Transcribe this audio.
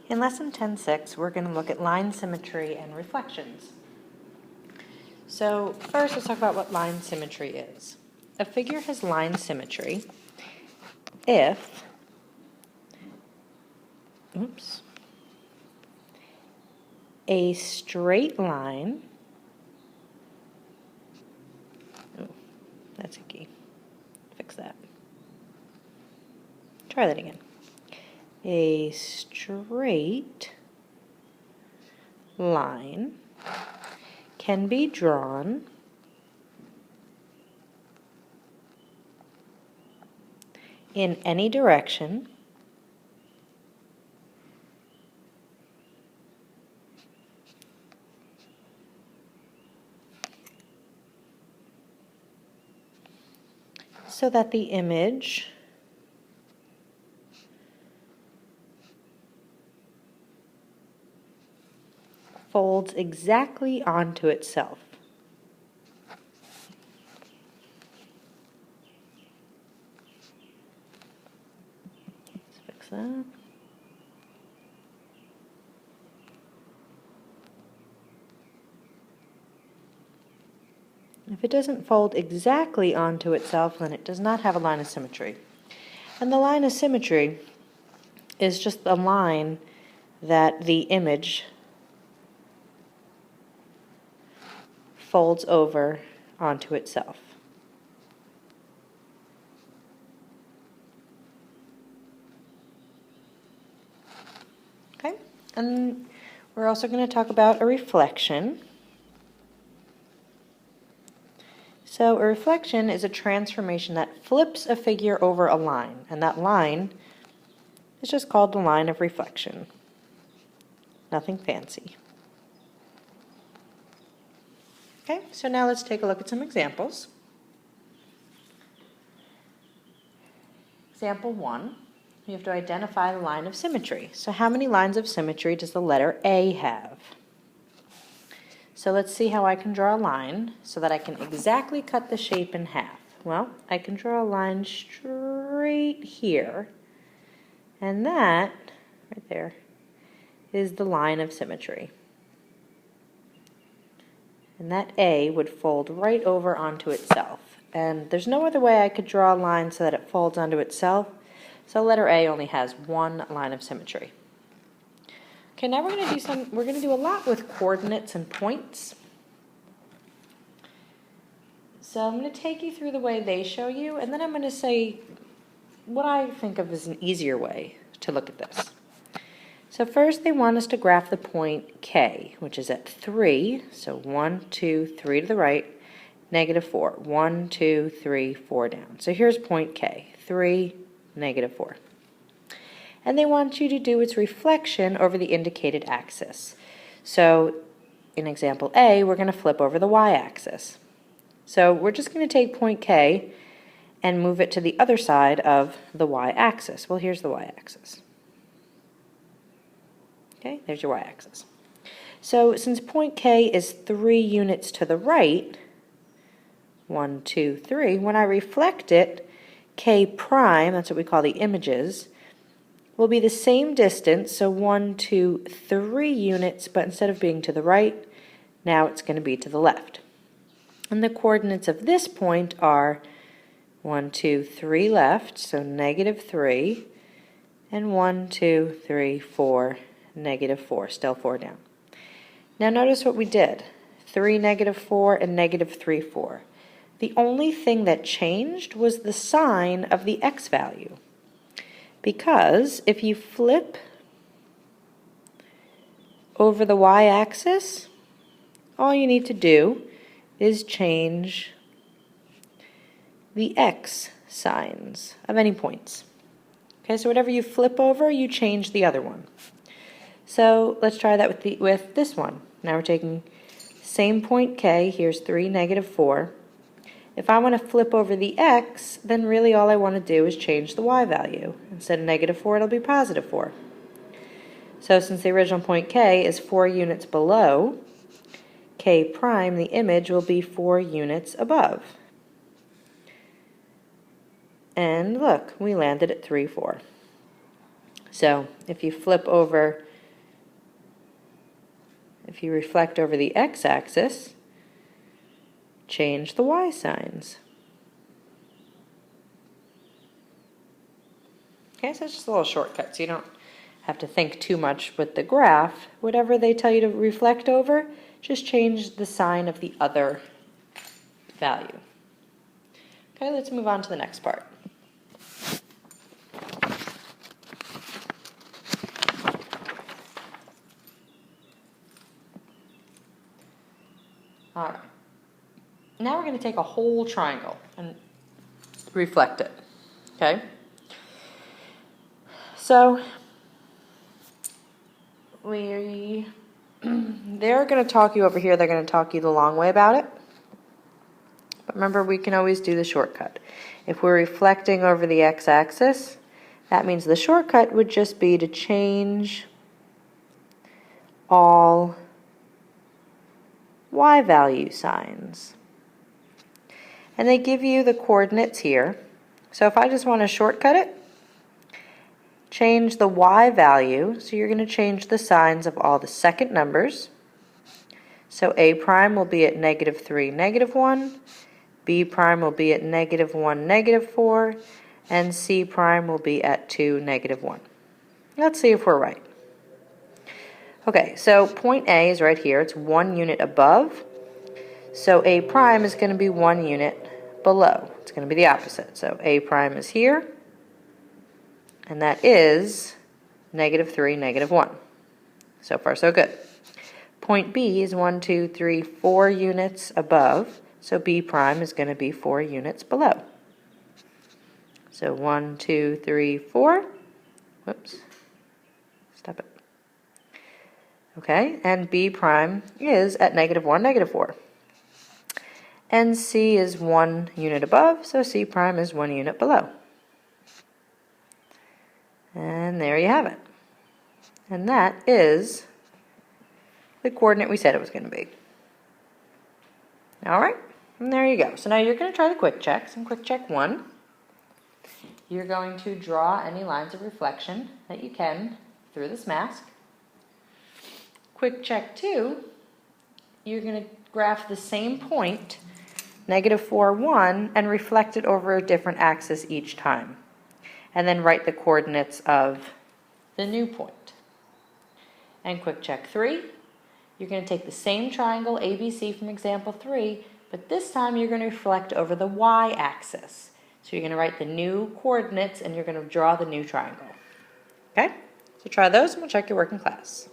In Lesson 10.6, we're going to look at line symmetry and reflections. So first, let's talk about what line symmetry is. A figure has line symmetry if a straight line, that's a key, fix that. Try that again. A straight line can be drawn in any direction so that the image folds exactly onto itself. Let's fix that. If it doesn't fold exactly onto itself, then it does not have a line of symmetry. And the line of symmetry is just a line that the image folds over onto itself. Okay, and we're also going to talk about a reflection. So a reflection is a transformation that flips a figure over a line, and that line is just called the line of reflection. Nothing fancy. Okay, so now let's take a look at some examples. Example 1, you have to identify the line of symmetry. So how many lines of symmetry does the letter A have? So let's see how I can draw a line so that I can exactly cut the shape in half. Well, I can draw a line straight here, and that, right there, is the line of symmetry. And that A would fold right over onto itself. And there's no other way I could draw a line so that it folds onto itself. So letter A only has one line of symmetry. Okay, now we're going to do a lot with coordinates and points. So I'm going to take you through the way they show you, and then I'm going to say what I think of as an easier way to look at this. So first they want us to graph the point K, which is at 3. So 1, 2, 3 to the right, -4. 1, 2, 3, 4 down. So here's point K, 3, -4. And they want you to do its reflection over the indicated axis. So in example A, we're going to flip over the y-axis. So we're just going to take point K and move it to the other side of the y-axis. Well, here's the y-axis. Okay, there's your y-axis. So since point K is 3 units to the right, 1, 2, 3, when I reflect it, K prime, that's what we call the images, will be the same distance, so 1, 2, 3 units, but instead of being to the right, now it's going to be to the left. And the coordinates of this point are 1, 2, 3 left, so -3, and 1, 2, 3, 4, -4, still 4 down. Now notice what we did, 3, -4, and -3, 4. The only thing that changed was the sign of the x value. Because if you flip over the y-axis, all you need to do is change the x signs of any points. Okay, so whatever you flip over, you change the other one. So let's try that with this one. Now we're taking same point K, here's 3, -4. If I want to flip over the x, then really all I want to do is change the y value. Instead of -4, it'll be +4. So since the original point K is 4 units below, K prime, the image, will be 4 units above. And look, we landed at 3, 4. So if you flip over if you reflect over the x-axis, change the y signs. Okay, so it's just a little shortcut, so you don't have to think too much with the graph. Whatever they tell you to reflect over, just change the sign of the other value. Okay, let's move on to the next part. All right. Now we're going to take a whole triangle and reflect it. Okay? So they're going to talk you over here. They're going to talk you the long way about it. But remember, we can always do the shortcut. If we're reflecting over the x-axis, that means the shortcut would just be to change all y value signs. And they give you the coordinates here. So if I just want to shortcut it, change the y value. So you're going to change the signs of all the second numbers. So a prime will be at -3, -1. B prime will be at -1, -4. And C prime will be at 2, -1. Let's see if we're right. Okay, so point A is right here. It's 1 unit above. So A prime is going to be 1 unit below. It's going to be the opposite. So A prime is here, and that is -3, -1. So far, so good. Point B is 1, 2, 3, 4 units above. So B prime is going to be 4 units below. So 1, 2, 3, 4. Whoops. Stop it. Okay, and B prime is at -1, -4. And C is 1 unit above, so C prime is 1 unit below. And there you have it. And that is the coordinate we said it was going to be. All right, and there you go. So now you're going to try the quick checks. And quick check 1, you're going to draw any lines of reflection that you can through this mask. Quick check 2, you're going to graph the same point, -4, 1, and reflect it over a different axis each time. And then write the coordinates of the new point. And quick check 3, you're going to take the same triangle ABC from example 3, but this time you're going to reflect over the y-axis. So you're going to write the new coordinates and you're going to draw the new triangle. Okay? So try those and we'll check your work in class.